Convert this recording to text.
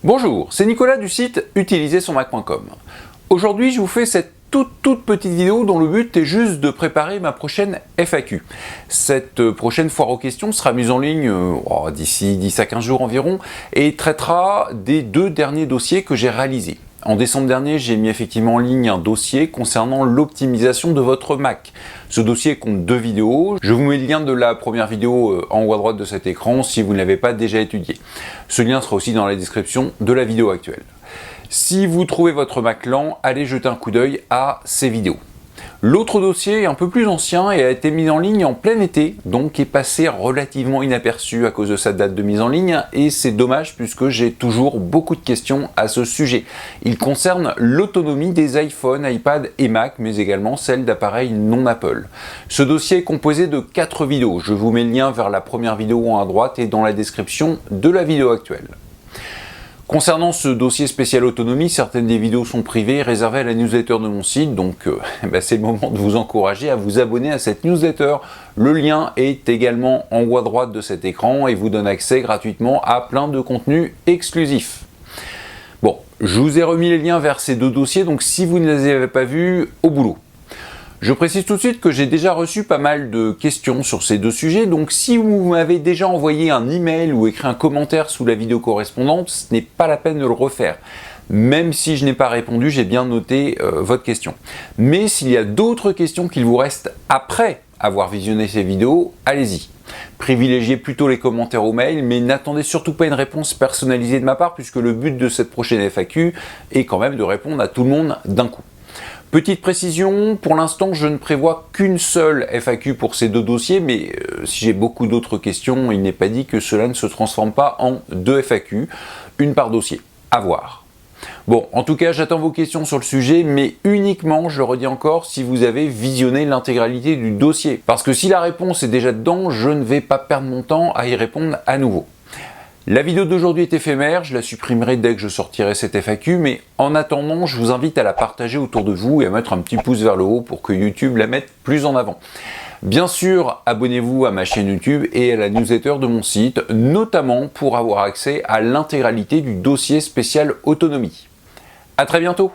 Bonjour, c'est Nicolas du site utilisersonmac.com. Aujourd'hui, je vous fais cette toute petite vidéo dont le but est juste de préparer ma prochaine FAQ. Cette prochaine foire aux questions sera mise en ligne d'ici 10 à 15 jours environ et traitera des 2 derniers dossiers que j'ai réalisés. En décembre dernier, j'ai mis effectivement en ligne un dossier concernant l'optimisation de votre Mac. Ce dossier compte 2 vidéos. Je vous mets le lien de la première vidéo en haut à droite de cet écran si vous ne l'avez pas déjà étudié. Ce lien sera aussi dans la description de la vidéo actuelle. Si vous trouvez votre Mac lent, allez jeter un coup d'œil à ces vidéos. L'autre dossier est un peu plus ancien et a été mis en ligne en plein été, donc est passé relativement inaperçu à cause de sa date de mise en ligne, et c'est dommage puisque j'ai toujours beaucoup de questions à ce sujet. Il concerne l'autonomie des iPhone, iPad et Mac, mais également celle d'appareils non Apple. Ce dossier est composé de 4 vidéos. Je vous mets le lien vers la première vidéo en haut à droite et dans la description de la vidéo actuelle. Concernant ce dossier spécial autonomie, certaines des vidéos sont privées et réservées à la newsletter de mon site, donc c'est le moment de vous encourager à vous abonner à cette newsletter. Le lien est également en haut à droite de cet écran et vous donne accès gratuitement à plein de contenus exclusifs. Bon, je vous ai remis les liens vers ces 2 dossiers, donc si vous ne les avez pas vus, au boulot. Je précise tout de suite que j'ai déjà reçu pas mal de questions sur ces 2 sujets, donc si vous m'avez déjà envoyé un email ou écrit un commentaire sous la vidéo correspondante, ce n'est pas la peine de le refaire. Même si je n'ai pas répondu, j'ai bien noté votre question. Mais s'il y a d'autres questions qu'il vous reste après avoir visionné ces vidéos, allez-y. Privilégiez plutôt les commentaires ou mails, mais n'attendez surtout pas une réponse personnalisée de ma part, puisque le but de cette prochaine FAQ est quand même de répondre à tout le monde d'un coup. Petite précision, pour l'instant je ne prévois qu'une seule FAQ pour ces 2 dossiers, mais si j'ai beaucoup d'autres questions, il n'est pas dit que cela ne se transforme pas en 2 FAQ, une par dossier, à voir. Bon, en tout cas j'attends vos questions sur le sujet, mais uniquement, je le redis encore, si vous avez visionné l'intégralité du dossier. Parce que si la réponse est déjà dedans, je ne vais pas perdre mon temps à y répondre à nouveau. La vidéo d'aujourd'hui est éphémère, je la supprimerai dès que je sortirai cette FAQ, mais en attendant, je vous invite à la partager autour de vous et à mettre un petit pouce vers le haut pour que YouTube la mette plus en avant. Bien sûr, abonnez-vous à ma chaîne YouTube et à la newsletter de mon site, notamment pour avoir accès à l'intégralité du dossier spécial autonomie. À très bientôt!